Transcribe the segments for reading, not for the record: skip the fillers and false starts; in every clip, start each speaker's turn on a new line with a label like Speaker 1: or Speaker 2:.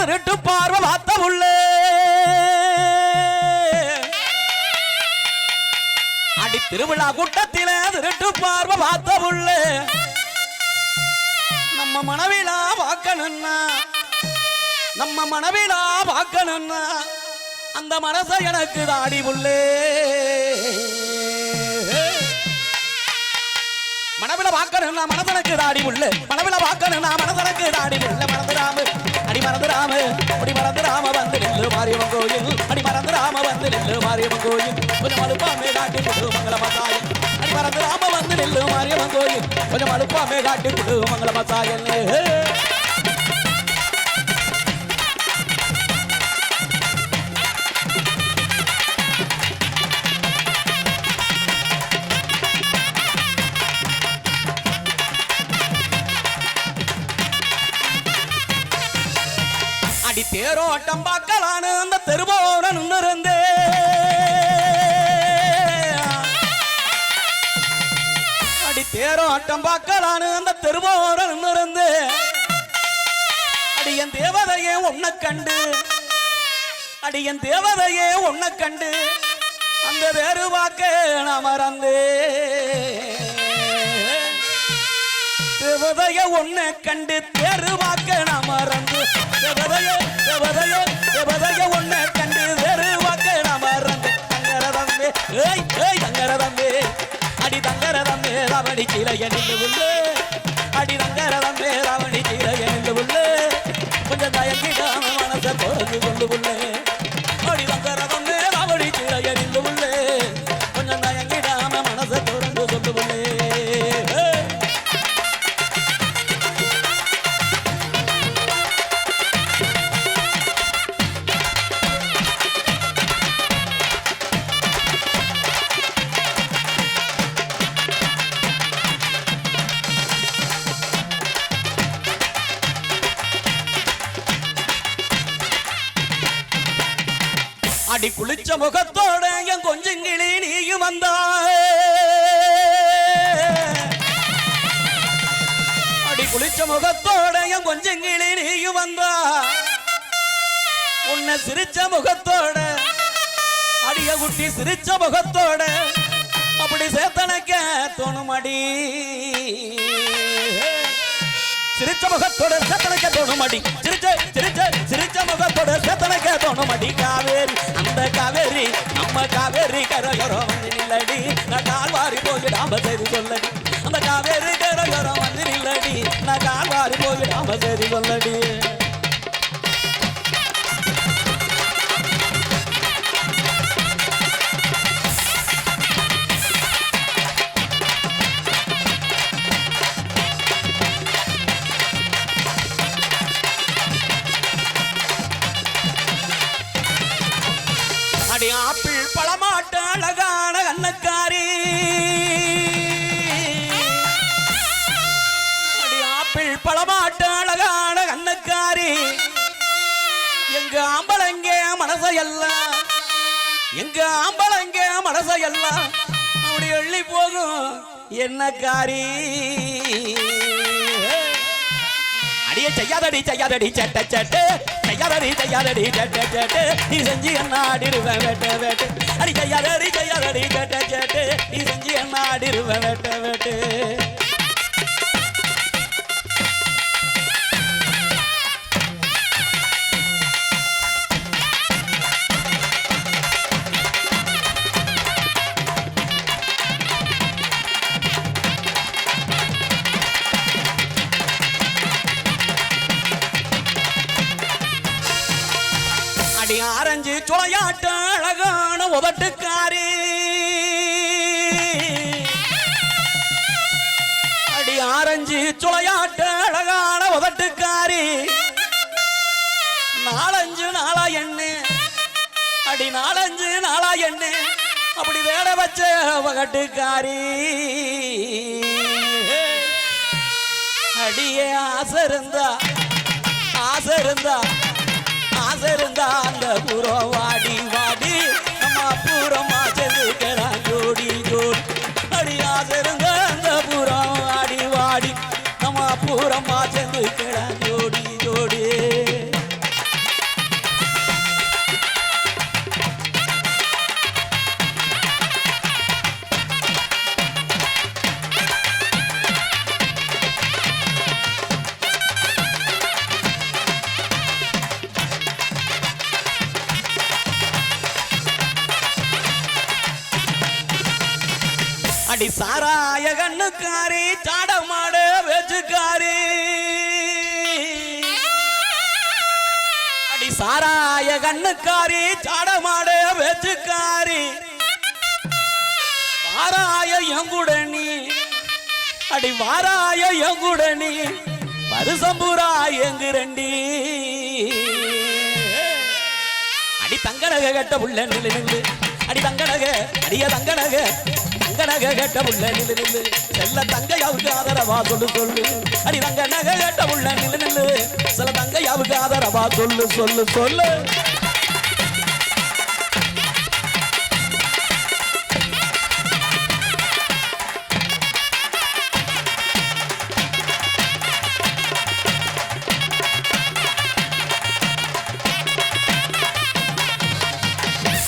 Speaker 1: திருட்டு பார்வை பார்த்த உள்ளே அடி திருவிழா கூட்டத்திலே திருட்டு பார்வை பார்த்த உள்ளே நம்ம மனவிழா பார்க்கணும்னா நம்ம மனவிழா பார்க்கணும்னா அந்த மனசை எனக்கு தாடி உள்ளே மனவில பார்க்கணும்னா மனதனுக்கு தாடி உள்ள மனவில பார்க்கணும்னா மனதனுக்கு தாடி உள்ள மறந்துடாம அடி மறந்துடாம அடி மறந்துடாம வந்து நெல்லு மாரியம்மன் கோயில் அடி மறந்துடாம வந்து நெல்லு மாரியம்மன் கோயில் கொஞ்சம் அழுப்பாமே காட்டி கொடு மங்கள மசாயல் அடி மறந்துடாம வந்து நெல்லு மாரியம்மன் கோயில் கொஞ்சம் அழுப்பாமே காட்டி கொடு மங்கள மசாயல் அடி தேரோட்டம் பார்க்கலான்னு அந்த தெருவோர நின்னுருந்தே அடி தேரோட்டம் பார்க்கலான்னு அந்த தெருவோர நின்னுருந்தே அடி என் தேவதையே உன்னை கண்டு அடி என் தேவதையே உன்னை கண்டு அந்த வேறு வாக்க நான் மறந்தே தேவதைய உன்னை கண்டு தெருவாக்க நான் மறந்து தேவதைய உன்னை கண்டு தெருவாக்க நான் மறந்து தங்கரதம்பே ஏய் ஏய் தங்கரதம்பே அடி தங்கரதம்பே ராவணி கீழைய நின்று உள்ளே அடி தங்கரதம்பே ராவணி கீழைய நின்று உள்ளே கொஞ்சம் தயங்கிடாம மனசை திறந்து கொண்டு உள்ளே அடி தங்கரதம்பே ராவணி கீழைய நின்று உள்ளே கொஞ்சம் தயங்கிடாம மனசை திறந்து கொண்டு உள்ளே அடி குளிச்ச முகத்தோட என் கொஞ்சம் கிளி நீயும் வந்தா அடி குளிச்ச முகத்தோட என் கொஞ்சம் கிளி நீயும் வந்தா உன்னை சிரிச்ச முகத்தோட அடிய குட்டி சிரிச்ச முகத்தோட அப்படி சேத்தனக்க தோணுமடி சிரிச்ச முகத்தோட சேத்தனக்க தோணுமடி சிரிச்ச முகத்தோட சேத்தனக்க தோணுமடி காவேரி அந்த காவேரி நம்ம காவேரி கரையோரம் வந்து நில்லடி நான் கால்வாரி போயிடாம சரி சொல்லடி அந்த காவேரி கரையோரம் வந்து நில்லடி நான் கால்வாரி போயிடாம சரி சொல்லடி அடி ஆப்பிள் பழமாட்ட அழகான கண்ணக்காரி அடி ஆப்பிள் பழமாட்ட அழகான கண்ணக்காரி எங்க ஆம்பளங்க மனசையெல்லாம் எங்க ஆம்பளங்க மனசையெல்லாம் அப்படி எள்ளி போகும் என்னக்காரி அடியே செய்யாதடி செய்யாதடி சட்ட சட்டு செய்யாதடி செய்யாதடி சட்ட சட்டு நீ செஞ்சு என்ன ஆடிடுவேன் வேட்ட வேட்டு அடி செய்யாதடி செய்யாதடி சட்ட சட்டு நீ செஞ்சு என்ன ஆடிடுவேன் வேட்ட வேட்டு அடி ஆரஞ்சு சுளையாட்ட அழகான உதட்டுக்காரி அடி ஆரஞ்சு சுளையாட்ட அழகான உதட்டுக்காரி நாலஞ்சு நாளா எண்ணு அடி நாலஞ்சு நாளா எண்ணு அப்படி வேட வச்ச உதட்டுக்காரி அடியே ஆசை இருந்தா அந்த பூரம் வாடி வாடி நம்ம பூரமா செதுக்கிறான் ஜோடி ஜோடி அடி ஆசை இருந்தா அந்த பூரம் வாடி வாடி நம்ம பூரமா செதுக்கிறான் ஜோடி ஜோடி அடி சாராய கண்ணுக்காரி சாடமாட வெச்சுக்காரி அடி சாராய கண்ணுக்காரி சாடமாட வெச்சுக்காரி வாராய எங்குடனி அடி வாராய எங்குடனி வருசம்புரா எங்குரண்டி அடி தங்கநக கட்ட புள்ள நில்லு நில்லு அடி தங்கநக அடிய தங்கநக தங்கநக கட்ட புள்ள நில்லு நில்லு செல்ல தங்கையாவுக்கு ஆதரவா சொல்லு சொல்லு அடி தங்கநக கட்ட புள்ள நில்லு நில்லு சில தங்கையாவுக்கு ஆதரவா சொல்லு சொல்லு சொல்லு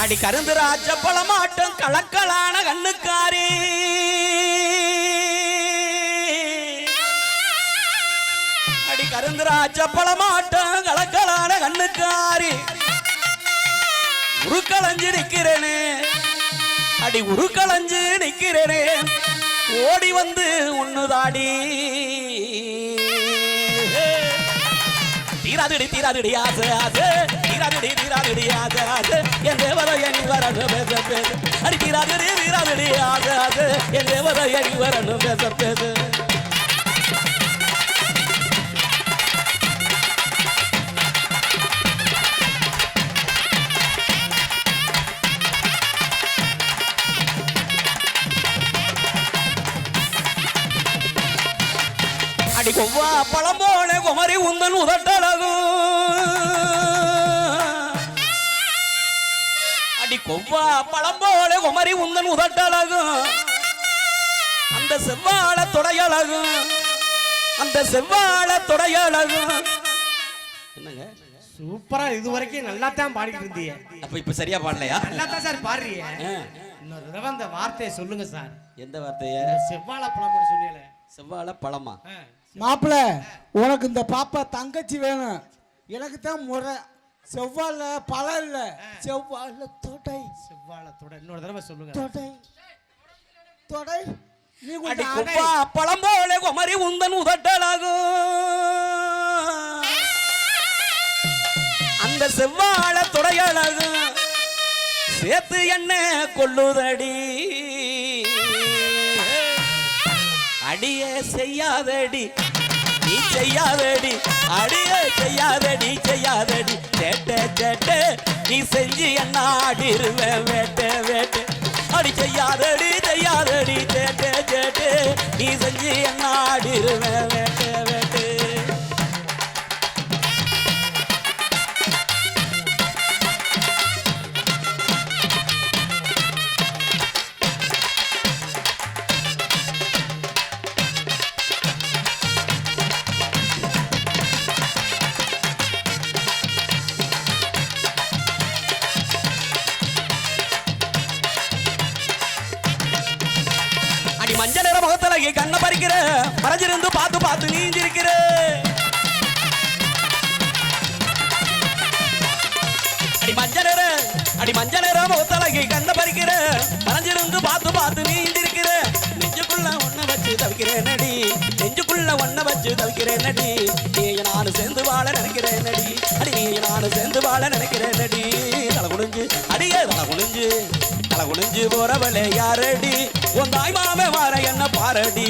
Speaker 1: அடி கருந்து ராஜ பழமாட்டம் கலக்கலான கண்ணுக்காரி அடி கருந்து ராஜ பழமாட்டம் கலக்கலான கண்ணுக்காரி உருக்களஞ்சு நிக்கிறேனே அடி உருக்களஞ்சு நிக்கிறேனே ஓடி வந்து உன்னுதாடி தீராதுடி தீராதுடி ஆசை ஆசை தீராதுடி தீராதுடி ஆசை ஆசை என் தேவதை என் வரணும் பேச பேச அடி தீராதுடி தீராதுடி ஆசை ஆசை என் தேவதை என் வரணும் பேச பேச அடி கொவ்வா பழம் போல குமரி உந்தன் உதட்டழகும் அடி கொவ்வா பழம் போல குமரி உந்தன் உதட்டழகும் அந்த செவ்வாழ தொடையழகும் அந்த செவ்வாழ தொடையழகும் என்னங்க
Speaker 2: சூப்பரா இது வரைக்கும் நல்லா தான் பாடிட்டு இருந்தீங்க.
Speaker 1: அப்ப இப்ப சரியா பாடலையா?
Speaker 2: நல்லா தான் சார் பாடுறீங்க. இன்னொரு தடவை அந்த வார்த்தையை சொல்லுங்க சார்.
Speaker 1: எந்த வார்த்தைய?
Speaker 2: செவ்வாழ பழம்னு சொன்னீங்களே.
Speaker 1: செவ்வாழ பழமா?
Speaker 3: மாப்பிள்ள உனக்கு இந்த பாப்பா தங்கச்சி வேணும். எனக்கு தான் முறை செவ்வாழ பழம் இல்ல செவ்வாழ தொடை.
Speaker 2: செவ்வாழ தொடை இன்னொரு தடவை சொல்லுங்க.
Speaker 3: தொடை தொடை நீ
Speaker 1: அடி கொப்பா பழம் போல குமரி உந்தன் உதட்டழகும் அந்த செவ்வாழ தொடையழகும் சேர்த்து என்ன கொள்ளுதடி அடியே செய்யாதடி நீ செய்யாதடி அடியே செய்யாதடி செய்யாதடி சேட்ட சேட்ட நீ செஞ்சு என்ன ஆடிருவேன் வேட்ட வேட்ட அடி செய்யாதடி செய்யாதடி சேட்ட சேட்ட நீ செஞ்சு என்ன ஆடிருவேன் வேட்ட வேட்ட மஞ்ச நிற முகத்துல கண்ண பறிக்கிற மறைஞ்சிருந்து பார்த்து பார்த்து நீஞ்சிருக்கிற அடி மஞ்ச நிற முகத்துல கண்ண பறிக்கிற மறைஞ்சிருந்து பார்த்து பார்த்து நீஞ்சிருக்கிற நெஞ்சுக்குள்ள ஒன்ன வச்சு தவிக்கிறேன் நடி நெஞ்சுக்குள்ள ஒன்ன வச்சு தவிக்கிறேன் நடி நீ நானும் சேர்ந்து வாழ நினைக்கிறேன் நடி அடி நீ நானும் சேர்ந்து வாழ நினைக்கிறேன் நடி தலை குனிஞ்சு அடியே தலை குனிஞ்சு தலை குனிஞ்சு போறவளே யாரடி உன் தாய் மாமே வார என்ன பாரடி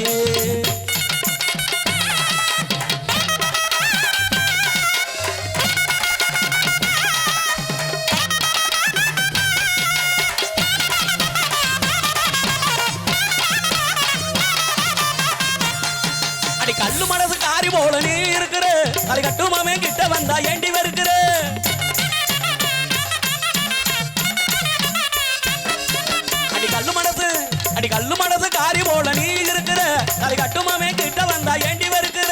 Speaker 1: அடி கல்லு மனசு காரி போல நீ இருக்கிற தலை கட்டு மாமே கிட்ட வந்தா ஏண்டி வருகிற அடி கல்லு மனசு காரி போல நீ இருக்கிற தலை கட்டுமாமே கிட்ட வந்தா ஏண்டி வருகிற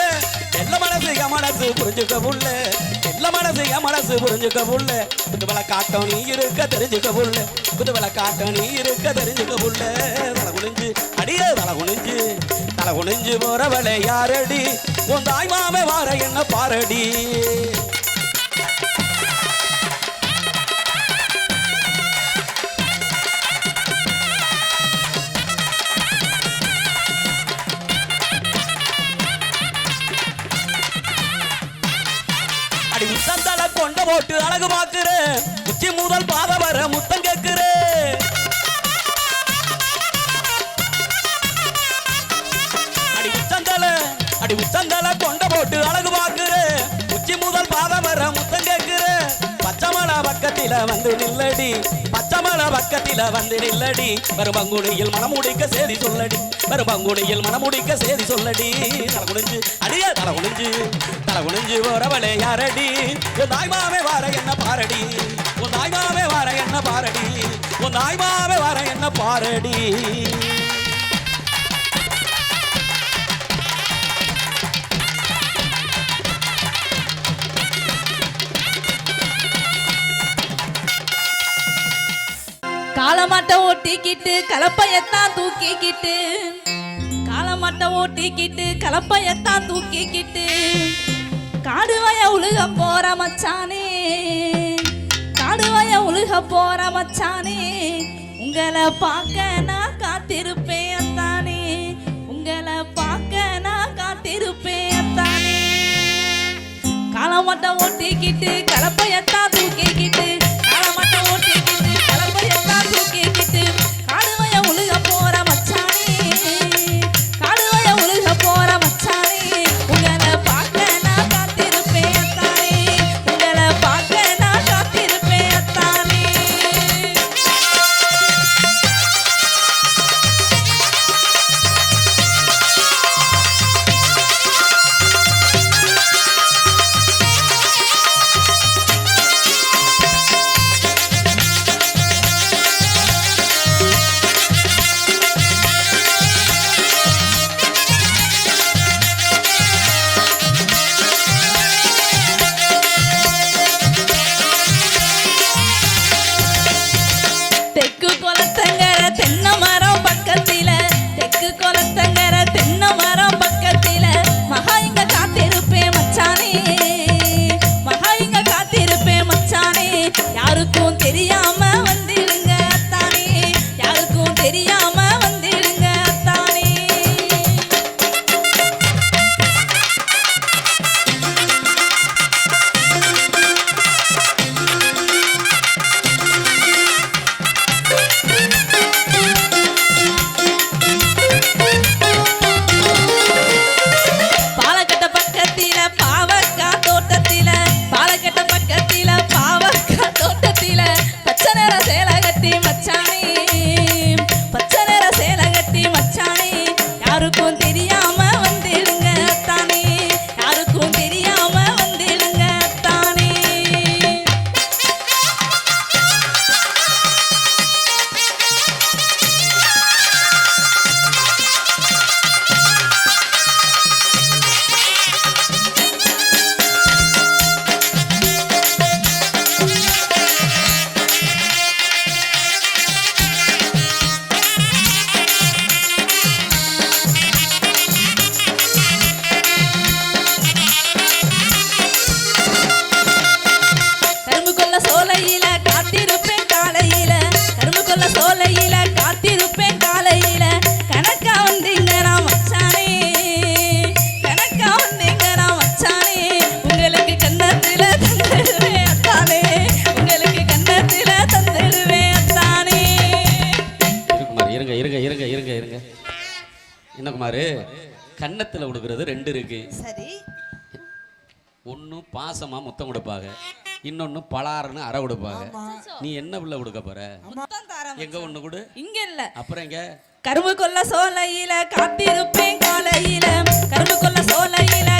Speaker 1: எல்ல மனசு புரிஞ்சுக்க புள்ள எல்ல மனசு புரிஞ்சுக்க புள்ள புதுவளை காட்டம் நீ இருக்க தெரிஞ்சுக்க புள்ள புதுவளை காட்டம் நீ இருக்க தெரிஞ்சுக்க புள்ள தலை குனிஞ்சு அடியே தலை குனிஞ்சு போறவளே யாரடி உன் தாய் மாமே வார என்ன பாரடி போட்டு அழகு பாக்குற உச்சி முதல் பாத வர முத்தம் கேட்கிற அடி உச்சந்தல கொண்ட போட்டு அழகு பாக்குற உச்சி முதல் பாத வர முத்தம் கேட்கிற பச்சமலை பக்கத்தில வந்து நில்லடி பச்சமலை பக்கத்தில வந்து நில்லடி பருமங்குடியில் மனமுடிக்க சேதி சொல்லடி பருமங்குடியில் மனமுடிக்க சேதி சொல்லடி தலை குனிஞ்சு அடிய தலை குனிஞ்சு போறவளே யாரடி உன் தாய்மாவே வார என்ன பாரடி உன் தாய்மாவே வார என்ன பாரடி உன் தாய்மாவே வார என்ன பாரடி
Speaker 4: காலமாட்ட ஓட்டிக்கிட்டு கலப்பையத்தான் தூக்கிக்கிட்டு காலமாட்ட ஓட்டிக்கிட்டு கலப்பையத்தான் தூக்கிக்கிட்டு காடுவய உழுக போற மச்சானே காடுவய உழுக போற மச்சானே உங்களை பார்க்க நான் காத்திருப்பேன் அத்தானே உங்களை பார்க்க நான் காத்திருப்பேன் அத்தானே காலமாட்ட ஓட்டிக்கிட்டு கலப்பையத்தான் தூக்கிக்கிட்டு காலமாட்ட ஓட்டிக்கிட்டு கலப்பையத்தான் தூக்கிக்கிட்டு காடுவய உழுக போற மச்சானே காடுவய உழுக போற மச்சானே உங்களை பார்க்க நான் காத்திருப்பேன் அத்தானே உங்களை பார்க்க நான் காத்திருப்பேன் அத்தானே தெற்கு குளத்தங்கர தென்னை மரம் பக்கத்தில தெற்கு குளத்தங்கர தென்னை மரம் பக்கத்தில மகா இங்க காத்திருப்பேன் மச்சானே மகா இங்க காத்திருப்பேன் மச்சானே யாருக்கும் தெரியாம வந்திடுங்க அத்தானே யாருக்கும் தெரியாம வந்திடுங்க அத்தானே பாலக்கட்ட பக்கத்தில பாவக்கா தோட்டத்தில பாலக்கட்ட பக்கத்தில பாவக்கா தோட்டத்தில பச்சை நிற சேலை கட்டி மச்சானே பச்சை நிற சேலை கட்டி மச்சானே யாருக்கும் தெரியாம வந்திடுங்க அத்தானே யாருக்கும் தெரியாம வந்திடுங்க அத்தானே கரும்பு கொள்ள சோலையில காத்திருப்பேன் காலையில கரும்பு கொள்ள சோலையில காத்திருப்பேன் காலையில கணக்கா வந்தீங்க நான் மச்சானே கணக்கா வந்தீங்க நான் மச்சானே உங்களுக்கு கண்ணத்தில தந்துடுவேன் அத்தானே உங்களுக்கு கண்ணத்தில தந்துடுவேன் அத்தானே
Speaker 1: குமார் இருங்க இருங்க இருங்க இருங்க இருங்க என்ன குமார் கன்னத்துல கொடுக்கறது ரெண்டு இருக்கு
Speaker 4: சரி
Speaker 1: ஒன்னு பாசமா முத்தம் கொடுப்பாங்க இன்னொன்னு பலாருன்னு அரை கொடுப்பாங்க நீ என்ன பிள்ளை கொடுக்க போற
Speaker 4: முத்தம் தாரம்
Speaker 1: எங்க ஒண்ணு கொடு
Speaker 4: இங்க இல்ல
Speaker 1: அப்புறம் எங்க
Speaker 4: கரும்பு கொள்ள சோலையில காத்திருப்பேன் காலையில கரும்பு கொள்ள சோலையில